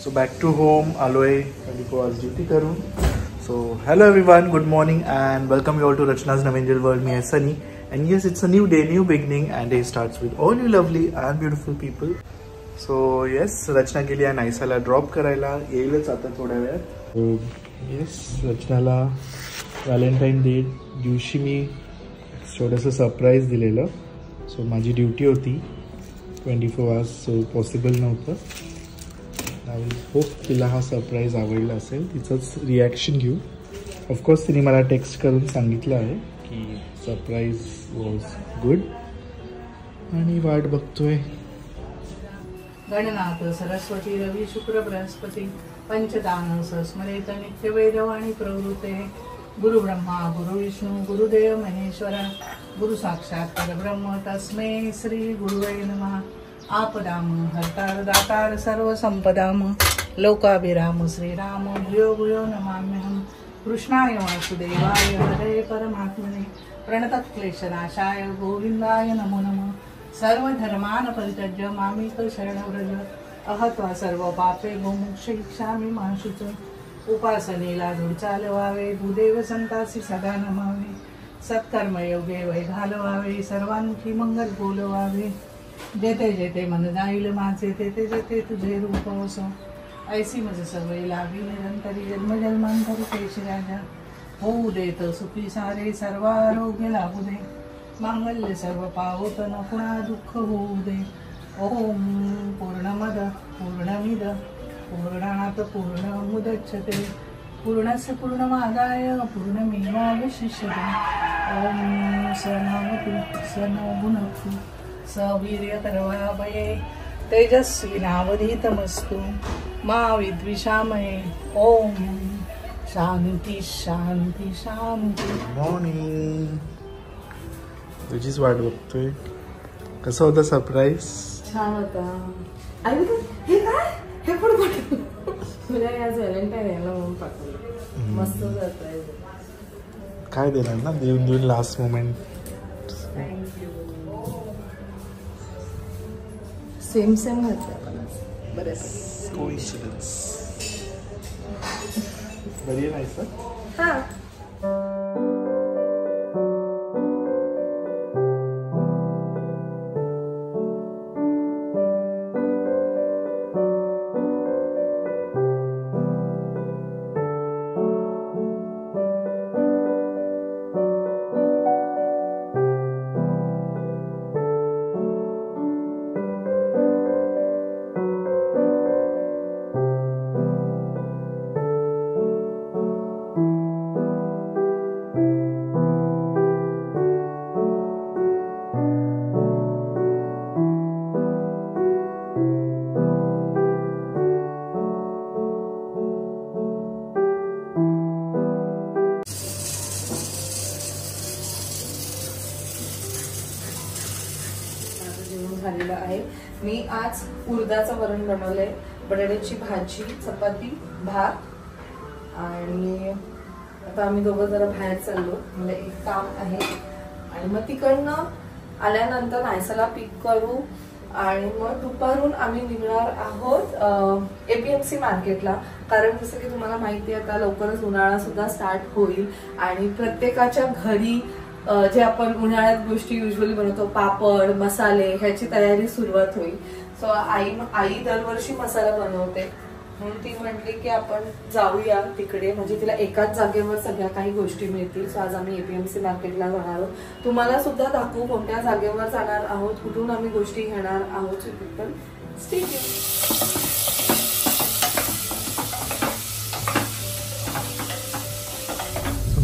So back to home आलोय 24 hours duty करून. So hello everyone, good morning and welcome you all to Rachna's नवेंजल world. मी आहे Sunny and yes, it's a new day, new beginning and day starts with all you lovely and beautiful people. So yes, Rachna गेली आहे नायसाला drop करायला, येईलच आता थोड्या वेळात. येस, रचनाला व्हॅलेंटाईन डे दिवशी मी थोडंसं सरप्राईज दिलेलं. सो माझी ड्युटी होती 24 hours, सो पॉसिबल नव्हतं. आय होप तिला हा सरप्राईज आवडला असेल, तिचंच रिॲक्शन घेऊ. ऑफकोर्स तिने मला टेक्स्ट करून सांगितलं आहे की सरप्राईज वॉज गुड आणि वाट बघतोय. गणनाथ सरस्वती रवी शुक्र बृहस्पती पंचदान स्मरेत नित्य वैरवाणी प्रवृत्ते. गुरु ब्रह्मा गुरु विष्णू गुरुदेव महेश्वरा गुरु साक्षात परब्रह्म तस्मै श्री गुरुवे नमः. आपदाम हरतार दातार सर्व संपदाम लोकाभिराम श्रीराम भूयो भूयो नमाम्यहम्. कृष्णाय वासुदेवाय हरे परमात्मने प्रणतक्लेशनाशाय गोविंदाय नमो नमः. सर्वधर्मान् परित्यज्य मामेक शरणं व्रज. अहत्वा सर्व पापे गोमुक्ष इच्छामि मा शुच. उपासनेला धूळ चालवावे भूदेव संतासी सदा नमावे. सत्कर्म योगे वै घालवावे सर्वांची मंगल बोलवावे. जेते जेते मन जाईल माझे तेथे जेते तुझे रूप असो. ऐसी मज सवय लावी निरंतरी जन्मजन्मांतरी केश राजा. होऊ देत सुखी सारे सर्व आरोग्य लाभू दे. मांगल्य सर्व पावत न कुणा दुःख होऊ दे. ओम पूर्णमद पूर्णमिद पूर्णात पूर्णमुदच्यते पूर्णस्य पूर्णमादाय पूर्णमेवावशिष्यते. ओम सहनावतु सहनौ सवीर्यकरवावहै तेजस्विनावधीतमस्तु मा विद्विषामहे. ओम शांती शांती शांती. मॉर्निंग, तुझीच वाट बघतोय. कसं होतं सरप्राईज? छान होता. हे काय हे पण तुला आज व्हॅलेंटाईन आहे ना म्हणून पाठवलं. मस्त सरप्राईज. काय देणार ना, देऊन देऊन last moment. Thank you. Same same घातलं मला. बरं कोइन्सिडन्स. Very nice. हां. झालेलं आहे. मी आज उडदाचं वरण बनवलंय, बटाट्याची भाजी, चपाती, भात आणि आता आम्ही दोघं जरा बाहेर चाललो. मला एक काम आहे आणि मग तिकडनं आल्यानंतर नायसाला पिक करू आणि मग दुपारून आम्ही निघणार आहोत APMC मार्केटला. कारण जसं की तुम्हाला माहिती आहे आता लवकरच उन्हाळा सुद्धा स्टार्ट होईल आणि प्रत्येकाच्या घरी जे आपण उन्हाळ्यात गोष्टी युजली बनवतो, पापड मसाले, ह्याची तयारी सुरुवात होईल. सो आई दरवर्षी मसाला बनवते म्हणून ती म्हटली की आपण जाऊया तिकडे, म्हणजे तिला एकाच जागेवर सगळ्या काही गोष्टी मिळतील. सो आज आम्ही APMC मार्केटला जाणार आहोत. तुम्हाला सुद्धा दाखवू कोणत्या जागेवर जाणार आहोत, कुठून आम्ही गोष्टी घेणार आहोत. पण स्टे ट्यून्ड.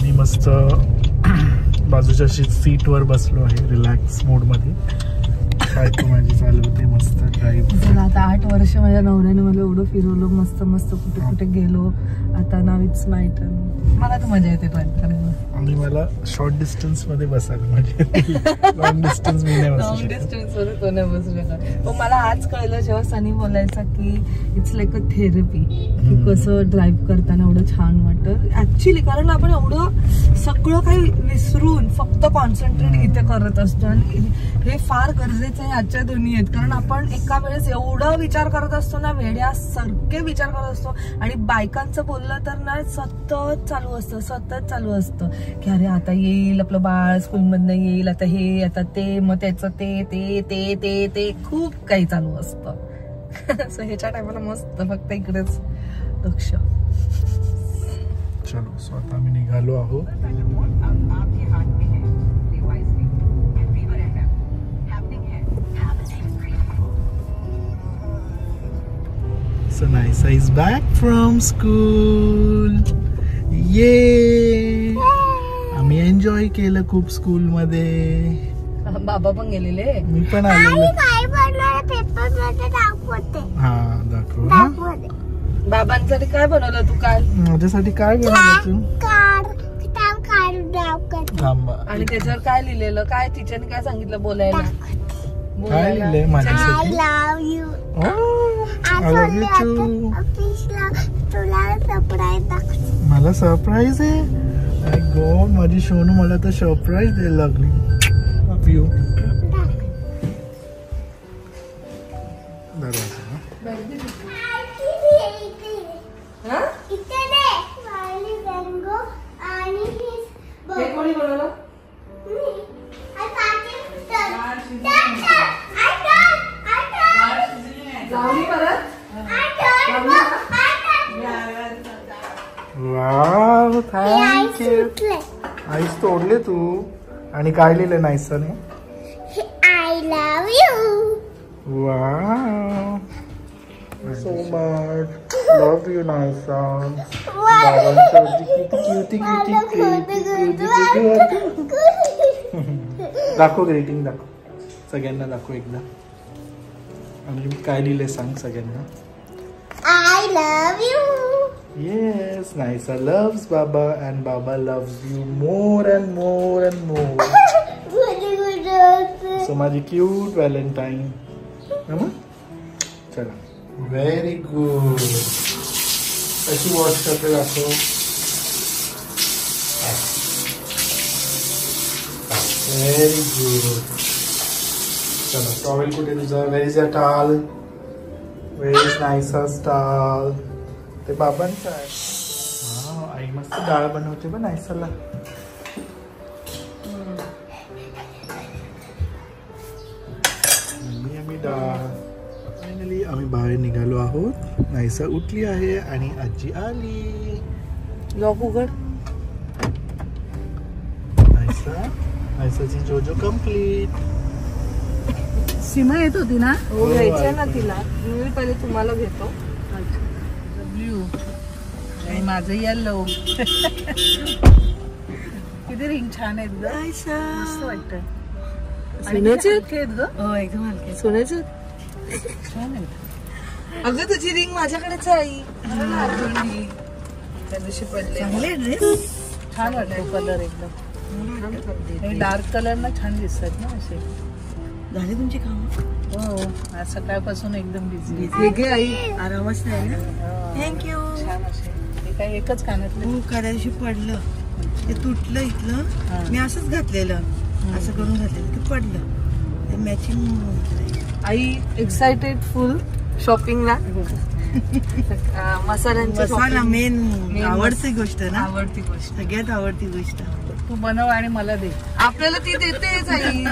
मी मस्त बाजूच्या सीटवर बसलो आहे रिलॅक्स मोडमध्ये. बायको माझी चालवते मस्त ड्राईव्ह. आता 8 वर्ष माझ्या नवऱ्याने मला एवढं फिरवलं, मस्त मस्त कुठे कुठे गेलो. आता नाव इट्स माय टर्न. मला तर मजा येते ड्राईव्ह करायला. आणि मला शॉर्ट डिस्टन्स मध्ये बसायला मजा येते. लॉंग डिस्टन्स मी नाही बसू शकत. लॉंग डिस्टन्स वर तो नाही बसू शकत. पण मला आज कळलं जेव्हा सनी बोलायचा की इट्स लाईक अ थेरपी, की कसं ड्राईव्ह करताना एवढं छान वाटतं ऍक्च्युली. कारण आपण एवढं सगळं काही विसरून फक्त कॉन्सन्ट्रेट इथे करत असतो आणि हे फार गरजेचं जास्त ह्याच्या दोन्ही आहेत. कारण आपण एका वेळेस एवढं विचार करत असतो ना, वेड्यासारखे विचार करत असतो. आणि बायकांचं बोललं तर ना सतत चालू असतं की अरे आता येईल आपलं बाळ स्कूलमधनं येईल, आता हे आता ते, मग त्याचं ते ते ते ते ते खूप काही चालू असतं. सो ह्याच्या टायमाला मस्त फक्त इकडेच लक्ष. चलो स्वतः आम्ही निघालो आहोत. So Naisa is back from school. Yay! आम्ही एन्जॉय केलं खूप स्कूल मध्ये. बाबा पण गेलेले. मी पण आलेलो. हा दाखव. बाबांसाठी काय बनवलं तू काल? माझ्यासाठी काय बनवलं तू? थांबा. आणि त्याच्यावर काय लिहिलेलं? काय टीचरने काय सांगितलं बोलायला? काय लिहिलंय माझ्यासाठी? I love you too. मला सरप्राईज आहे. माय गॉड, माझी सोनू मला तर सरप्राईज द्यायला लागली. लव यू. कोणी बनवलं? लावली परत? Wow, thank you. आईस तोडले तू. आणि काय लिहिलं नाईसाने? I love you. Wow, so much. Love you Naisa. बाबांची दाखव, ग्रीटिंग दाखव सगळ्यांना, दाखव एकदा. आणि काय लिहिलंय सांग सगळ्यांना. I love you. Yes, Naisa loves Baba and Baba loves you more and more and more. So माझी cute Valentine. चला, very good. कशी वॉश करते दाखव. Very good. चला, टॉवेल कुठे तुझा? Where is your towel? Where is Naisa's towel? ते बाबांचं आहे. आई मस्त डाळ बनवते बघ नाईसाला. आम्ही डाळ. फायनली आम्ही बाहेर निघालो आहोत. नाईसा उठली आहे आणि आजी आली. लॉक उघड. नाईसाची जोजो कम्प्लीट. सीमा येत होती ना? हो, घ्यायचं ना तिला. मी पहिले तुम्हाला घेतो. ब्ल्यू आणि माझं येलो. किती रिंग छान आहेत ग. मस्त वाटतं. सोन्याचे आहेत ग. हो, एकदम हलके. सोन्याचे छान आहेत. अगं तुझी रिंग माझ्याकडेच आहे आई. त्या दिवशी पडले. छान वाटतो कलर एकदम. डार्क कलर ना छान दिसतात ना असे. झाली तुमची कामं? हो, आज सकाळपासून एकदम बिझी. वेगळे आई आरामच नाही ना. थँक्यू. छान असे. हे काय एकच कानातलं. त्या दिवशी पडलं, ते तुटलं इथलं. मी असंच घातलेलं, असं करून घातलेलं, ते पडलं. ते मॅचिंग. आई एक्साइटेड फुल शॉपिंगला. मसाला मेन आवडती गोष्ट ना. आवडती गोष्ट, सगळ्यात आवडती गोष्ट. तू बनव आणि मला दे. आपल्याला ती देतेच आई.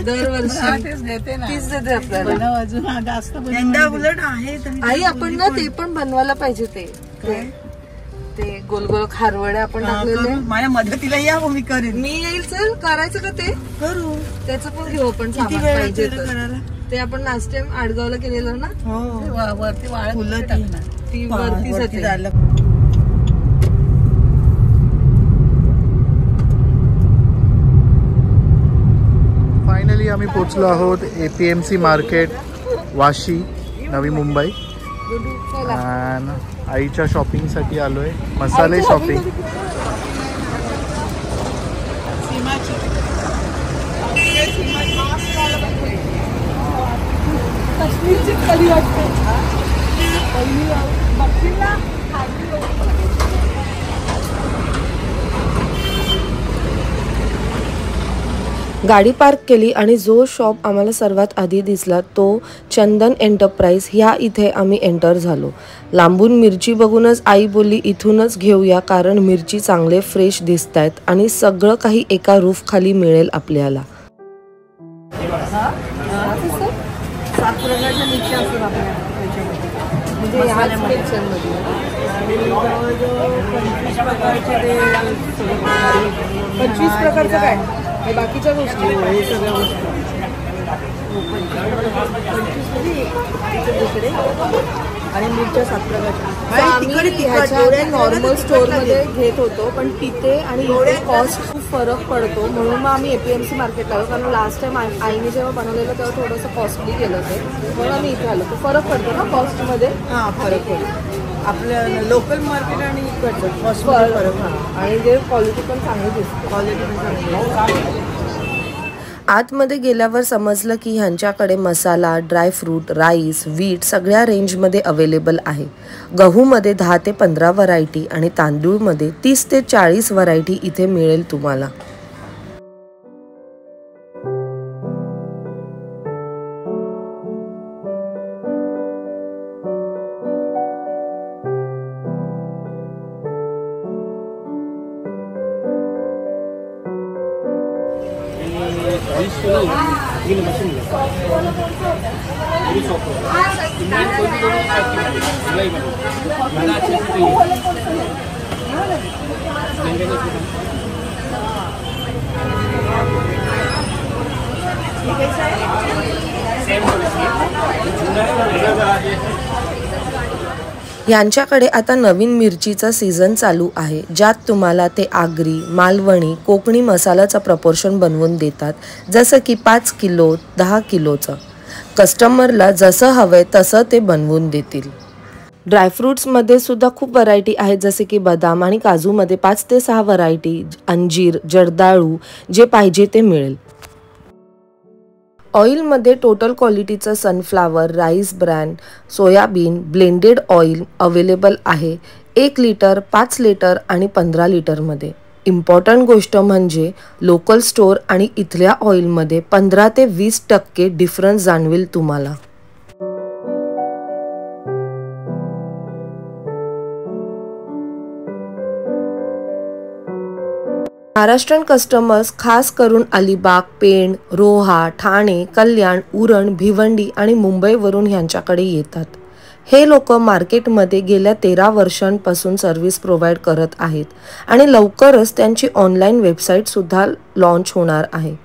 दरवर्षी तेच देते ना. तीच देते आपल्याला. बनव अजून जास्त बनव. यंदा उलट आहे आई आपण ना ते पण बनवायला पाहिजे. ते गोल गोल खारवड्या आपण टाकलेले. माझ्या मदतीला या, मी करेन. मी येईल. चल करायचं का ते? करू. त्याचं पण घेऊ आपण किती सामान वेळ पाहिजे लागतो तर. करायला? ते आपण लास्ट टाइम आडगावला केलेलं ना. हो, वरती वाळत फुलं टाकणार. ती वरतीच वरती होती. झालं. फायनली आम्ही पोचलो आहोत APMC मार्केट, वाशी, नवी मुंबई. आणि आईच्या शॉपिंगसाठी आलोय. मसाले शॉपिंग. काश्मीरची खाली वाटते. गाडी पार्क केली आणि जो शॉप आम्हाला सर्वात आधी दिसला तो चंदन एंटरप्राइज ह्या इथे आम्ही एंटर झालो. लांबून मिरची बघूनच आई बोलली इथूनच घेऊया कारण मिरची चांगले फ्रेश दिसत आहेत आणि सगळं काही एका रूफ खाली मिळेल आपल्याला. सात प्रकारच्या मिरच्या असतात आपल्या म्हणजे ह्याच मिरच्यांमध्ये 25 प्रकारचं काय हे बाकीच्या गोष्टी हे सगळ्या गोष्टी आणि मिरच्या 7 प्रकारच्या नॉर्मल स्टोअरमध्ये घेत होतो पण तिथे आणि इथे कॉस्ट खूप फरक पडतो म्हणून मग आम्ही APMC मार्केटला आलो कारण लास्ट टाइम आईने जेव्हा बनवलेलं तेव्हा थोडंसं कॉस्टली गेलं ते म्हणून आम्ही इथे आलो. तो फरक पडतो ना कॉस्टमध्ये. हां फरक पडतो आपल्या लोकल मार्केट आणि इकडचं कॉस्ट फरक. हां आणि जे क्वालिटी पण चांगली दिसते क्वालिटी पण चांगली. आतमध्ये गेल्यावर समजलं की ह्यांच्याकडे मसाला, ड्रायफ्रूट, राईस, वीट सगळ्या रेंजमध्ये अवेलेबल आहे. गहूमध्ये 10 ते 15 व्हरायटी आणि तांदूळमध्ये 30 ते 40 व्हरायटी इथे मिळेल तुम्हाला. यांच्याकडे आता नवीन मिरचीचा सीझन चालू आहे ज्यात तुम्हाला ते आगरी, मालवणी, कोकणी मसाल्याचा प्रपोर्शन बनवून देतात जसं की 5 किलो 10 किलोचं. कस्टमरला जसं हवंय तसं ते बनवून देतील. ड्रायफ्रूट्समध्ये सुद्धा खूप व्हरायटी आहेत जसे की बदाम आणि काजूमध्ये 5 ते 6 व्हरायटी, अंजीर, जर्दाळू जे पाहिजे ते मिळेल. ऑइलमध्ये टोटल क्वालिटीचं sunflower, rice brand, soybean, blended oil available आहे 1 लिटर, 5 लिटर आणि 15 लिटरमध्ये. इम्पॉर्टंट गोष्ट म्हणजे लोकल स्टोअर आणि इथल्या ऑइलमध्ये 15 ते 20% डिफरन्स जाणवेल तुम्हाला. महाराष्ट्रीयन कस्टमर्स खास करून अलिबाग, पेण, रोहा, ठाणे, कल्याण, उरण, भिवंडी आणि मुंबईवरून ह्यांच्याकडे येतात. हे लोक मार्केटमध्ये गेल्या 13 वर्षांपासून सर्व्हिस प्रोव्हाइड करत आहेत आणि लवकरच त्यांची ऑनलाईन वेबसाईटसुद्धा लॉन्च होणार आहे.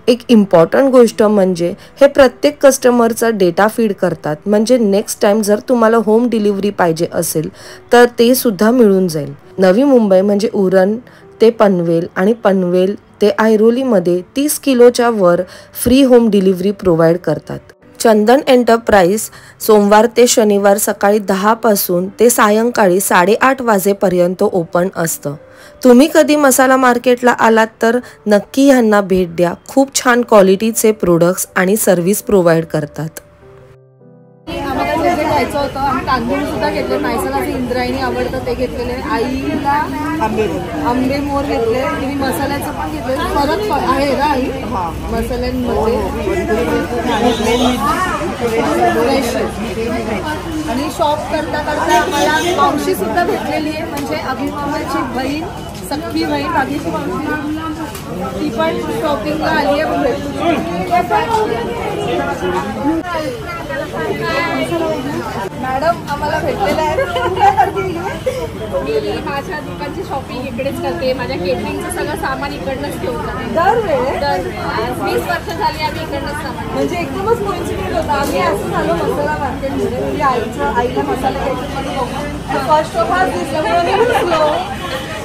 एक इम्पॉर्टंट गोष्ट म्हणजे हे प्रत्येक कस्टमरचा डेटा फीड करतात म्हणजे नेक्स्ट टाइम जर तुम्हाला होम डिलिव्हरी पाहिजे असेल तर ते सुद्धा मिळून जाईल. नवी मुंबई म्हणजे उरण ते पनवेल आणि पनवेल ते ऐरोलीमध्ये 30 किलोच्या were free home delivery provide करतात. चंदन एंटरप्राइज सोमवार ते शनिवार सकाळी 10 पासून ते सायंकाळी 8:30 वाजेपर्यंत ओपन असतं. तुम्ही कधी मसाला मार्केटला आलात तर नक्की ह्यांना भेट द्या. खूप छान क्वालिटीचे प्रोडक्ट्स आणि सर्व्हिस प्रोव्हाइड करतात. आम्हाला जे घ्यायचं होतं आम्ही तांदूळ सुद्धा घेतले. नायसलाचे इंद्रायणी आवडतं ते घेतलेले. आईला आंबे मोर घेतले. तिने मसाल्याचं पण घेतले. फरक आहे ना आई मसाल्यांमध्ये आणि शॉप करता करता आम्हाला मावशी सुद्धा भेटलेली आहे म्हणजे अभिमानाची बहीण, सख्खी बहीण बाकीची मावशी ती पण शॉपिंगला आली आहे. मॅडम आम्हाला भेटलेलं आहे. मी माझ्या दुकानची शॉपिंग इकडेच करते. माझ्या केटरिंगचं सगळं सामान इकडनंच घेऊन जाते. दरवेळेस 20 वर्ष झाली आम्ही इकडनंच सामान. म्हणजे एकदमच कोइन्सिडेंट होता. आम्ही असं झालो मसाला मार्केटमध्ये म्हणजे आईला मसाला घ्यायचं फर्स्ट ऑफ ऑल दिसलं.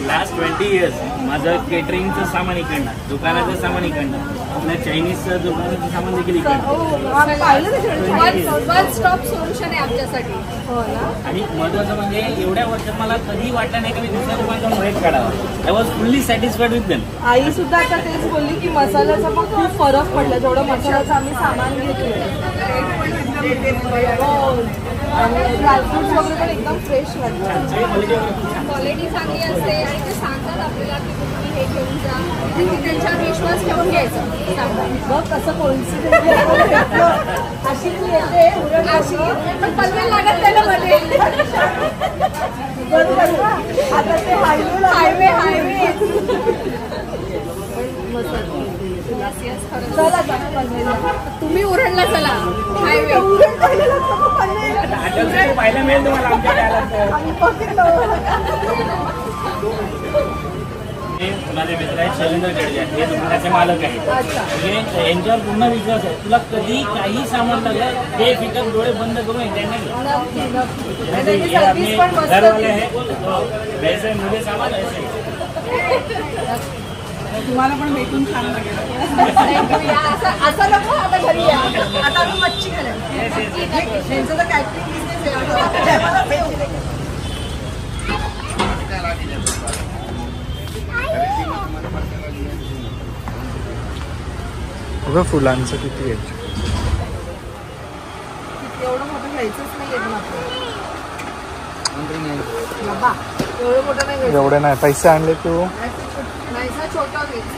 लास्ट 20 years माझं केटरिंगचं सामान इकडनं, दुकानाचं सामान इकडनं, आपल्या चायनीजचं दुकानाचं सामान देखील इकडनं. वन स्टॉप सोल्युशन आहे आमच्यासाठी. आणि महत्वाचं म्हणजे एवढ्या वर्षात मला कधी वाटलं नाही की मी दुसऱ्या दुकानातून रेट काढावा. I was fully satisfied with them. आई सुद्धा आता तेच बोलली की मसाल्याचा पण खूप फरक पडला. जेवढं मसाल्याचं आम्ही सामान घेतलं आणि ड्रायफ्रुट्स वगैरे पण एकदम फ्रेश वाटतं. क्वालिटी चांगली असते आणि ते सांगतात आपल्याला की हे घेऊन जा, त्यांच्यावर विश्वास ठेवून घ्यायचा. बघ कसं कोइन्सिडेंटली अशी तू येते उरण अशी पण पनवेल लागत त्याला मध्ये. बरोबर. आता ते हायवे चला तुम्ही उरणला चला. हायवे पाहायला मिळेल तुम्हाला आमच्या हे माझे मित्र आहेत शैलेंद्र गडजे, हे दुकानाचे मालक आहेत. म्हणजे यांच्यावर पूर्ण विश्वास आहे. तुला कधी काही सामान लागलं ते फिकर डोळे बंद करून त्यांना घरवाले आहे वैसे मुझे सामान ऐसे. तुम्हाला पण भेटून छान लागेल. असं नको. आता घरी या. आता आम्ही मच्छी खाणार. त्यांचं तर कॅटरिंग बिझनेस बघा फुलांचं किती आहे. एवढं मोठं घ्यायचंच नाही येत बाबा. एवढं मोठं नाही घ्यायचं. एवढे नाही पैसे आणले तू. नाही सर छोटा घ्यायचं.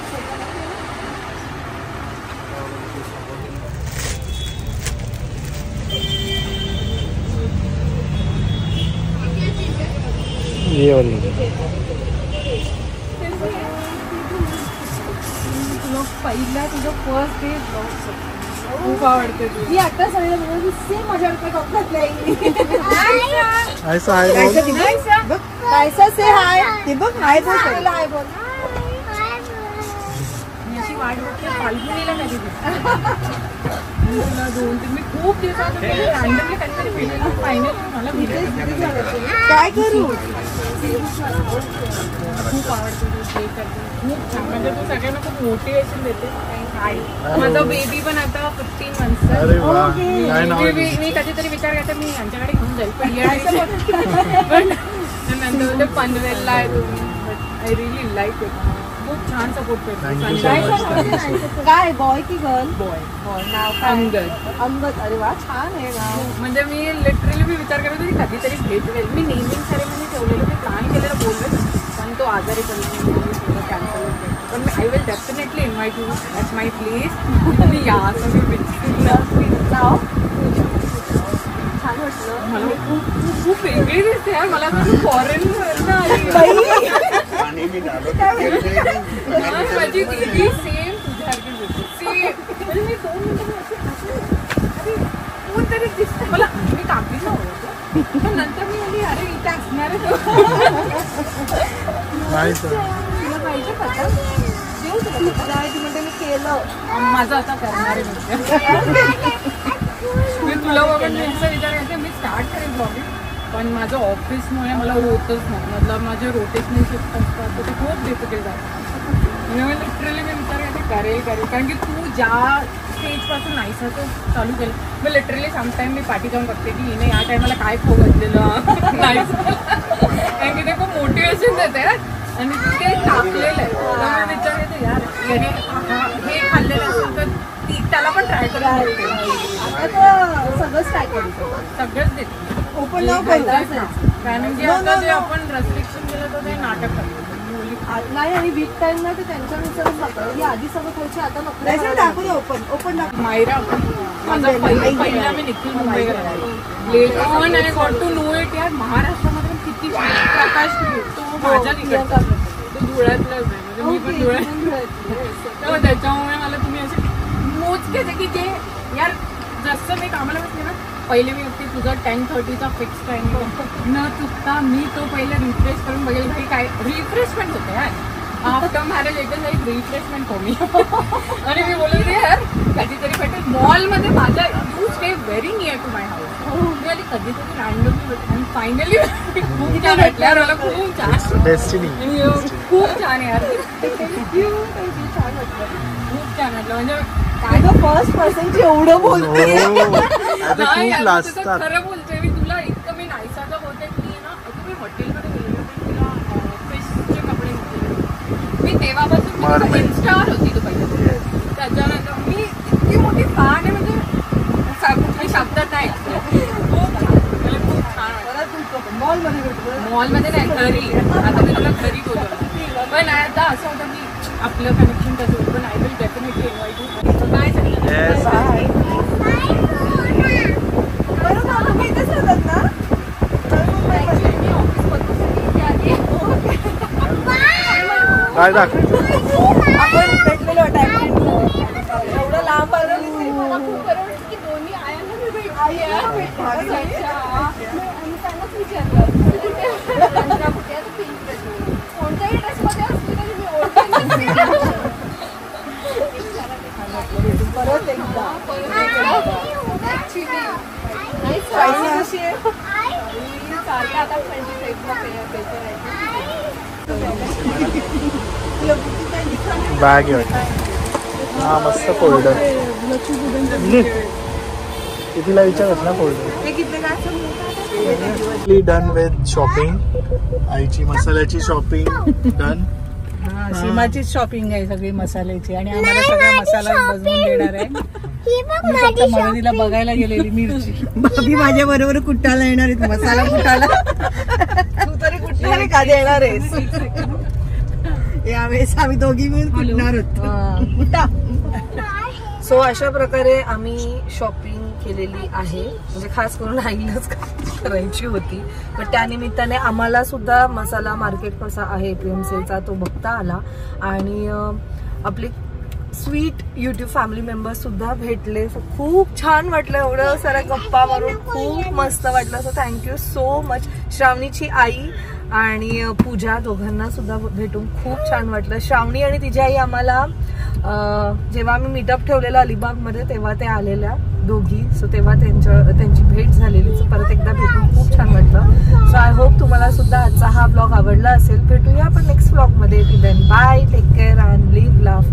ये वाली पहिला तुझं फर्स्ट डे खूप आवडते. मी आता सांगितलं सेम माझ्या घातल्या ऐसा आहे कायसा से हाय. ते बघ हाय बोल. हाय बोल. मी अशी वाट बघते पालखीला नाही तुला 2-3 मी खूप दिवसात रँडमली काहीतरी भेटलं. फायनली मला भेटायचं. काय करू. खूप आवडते तू ते करते. खूप छान. म्हणजे तू सगळ्यांना खूप मोटिवेशन देते. माझा बेबी पण आता 15 मंथचा. अरे वा. काय नाव आहे मी कधीतरी विचार करते मी यांच्याकडे घेऊन जाईल पण नंतर बोलते पनवेलला आहे तुम्ही. But I really like it. खूप छान सपोर्ट करतो. काय बॉय की गर्ल. बॉय नाव काय. अंगद. अरे वा छान आहे नाव. म्हणजे मी लिटरली मी विचार करत होती कधीतरी भेटेल. मी नेमिंग सेरेमनी ठेवलेलं मी प्लॅन केलेलं बोलले पण तो आजारी पडला कॅन्सल होते. पण मी I will definitely invite you at my place. मी या असं मी नाव छान वाटलं. मला खूप वेगळी दिसते यार. मला फॉरेन माझी दीदी सेम तुझ्यासारखी दिसते. सेम मी 2 मिनिटं तरी दिसते मला. मी कापली नव्हतं पण नंतर मी म्हणली अरे इथे असणार नाही सर. तुला पाहिजे पत्ता देऊ तुला. म्हणजे मी केलं माझं आता करणार आहे. मी तुला बघून मी असा विचार करते मी स्टार्ट करेन ब्लॉगिंग पण माझं ऑफिसमुळे मला होतच नाही. मतलब माझे रोटेशनल शिफ्ट असतात तर ते खूप डिफिकल्ट जातं. म्हणजे लिटरली मी विचार करते करेल कारण की तू ज्या स्टेजपासून नाहीसाचं चालू केलं. मग लिटरली समटाईम मी पाठी जाऊन बघते की हिने या टायमाला काय खाऊ घातलेलं नाही कारण की ते खूप मोटिवेशन देते आणि ते टाकलेलं आहे. त्यामुळे विचार येते यार याने हे खाल्लेलं असेल तर त्याला पण ट्राय करायला सगळंच ट्राय करू. सगळंच देते. ओपन नाव करायचं कारण की आता जे आपण रेस्ट्रिक्शन केलं तर ते नाटक करतो नाही. आणि वीक टाइम ना ते त्यांच्यानुसारच लागतं. ही आधी सगळं खायची आता नको टाकू दे. ओपन मायरा माझा पहिला मी निखिल मुंबईला later I got to know it यार. महाराष्ट्रामध्ये किती प्रकाश तो माझ्या निकटचा तो धुळ्यातलाच आहे. म्हणजे मी पण धुळ्यात तर त्याच्यामुळे मला तुम्ही असे मोजकेच की जे यार जसं मी कामाला बसले ना पहिले मी अगदी तुझा 10:30चा फिक्स टाइम न चुकता मी तो पहिले रिफ्रेश करून बघेल की काय रिफ्रेशमेंट होतं यार. आफ्टर मॅरेज एकच एक रिफ्रेशमेंट हो मी. आणि मी बोलत होते यार कधीतरी भेटेल मॉलमध्ये माझ्या you stay very near to my house. मी आली कधीतरी रँडमली आणि फायनली खूप छान वाटलं यार. मला खूप छान डेस्टिनी खूप छान यार. छान वाटलं खूप छान वाटलं. म्हणजे काय ग फर्स्ट पर्सनची एवढं बोलते. खरं बोलते मी तुला. इतकं मी नाहीसाचं होते की ना तुम्ही हॉटेलमध्ये गेले तुला फिशचे कपडे घेतले मी तेव्हापासून इन्स्टावर होती तू पहिले. त्याच्यानंतर मी इतकी मोठी फॅन आहे म्हणजे शब्दात नाही. खूप छान मला खूप छान वाटतं. मॉलमध्ये भेटतो. मॉलमध्ये नाही घरी. आता मी तुला घरी बोलवलं पण आता असं होतं आपलं कनेक्शन कसं होतं, पण I will definitely invite you. काय झालं? Yes. काय दाखव आपण भेटलेलो एवढं लांब आलं मला खूप बरं वाटलं की दोन्ही आयांना मी भेटली आहे. आणि त्यांनाच विचारलं कोणत्याही ड्रेसमध्ये असली तरी मी ओळखेन. परत एकदा कशी आहे चाललं आता 25 पेपर आहे. बॅग आहे. हा मस्त फोल्डर. कितीला विचारत ना फोल्डर. Done with shopping. आईची मसाल्याची शॉपिंग डन. हा, सीमाची शॉपिंग आहे सगळी मसाल्याची आणि आम्हाला सगळा मसाला बनवून देणार आहे. मी फक्त मदतीला बघायला गेलेली मिरची. भाभी माझ्या बरोबर कुट्टाला येणार आहेत, मसाला कुटाला. तू तरी कुठला का देणार आहेस? यावेळेस आम्ही दोघी मिळून कुटणार होतो. कुटा. सो अशा प्रकारे आम्ही शॉपिंग केलेली आहे. म्हणजे खास करून आईलाच करायची होती, पण त्यानिमित्ताने आम्हाला सुद्धा मसाला मार्केट कसा आहे एपीएमसीचा तो बघता आला. आणि आपली स्वीट यूट्यूब फॅमिली मेंबर्स सुद्धा भेटले. सो खूप छान वाटलं. एवढं साऱ्या गप्पा मारून खूप मस्त वाटलं. So thank you so much. श्रावणीची आई आणि पूजा दोघांना सुद्धा भेटून खूप छान वाटलं. श्रावणी आणि तिची आई आम्हाला जेव्हा आम्ही मीटअप ठेवलेला अलिबागमध्ये तेव्हा ते आलेल्या दोघी. सो तेव्हा त्यांची भेट झालेली. सो परत एकदा भेटून खूप छान वाटलं. सो आय होप तुम्हाला सुद्धा आजचा हा ब्लॉग आवडला असेल. भेटूया आपण नेक्स्ट ब्लॉगमध्ये. Then bye, take care and live laugh.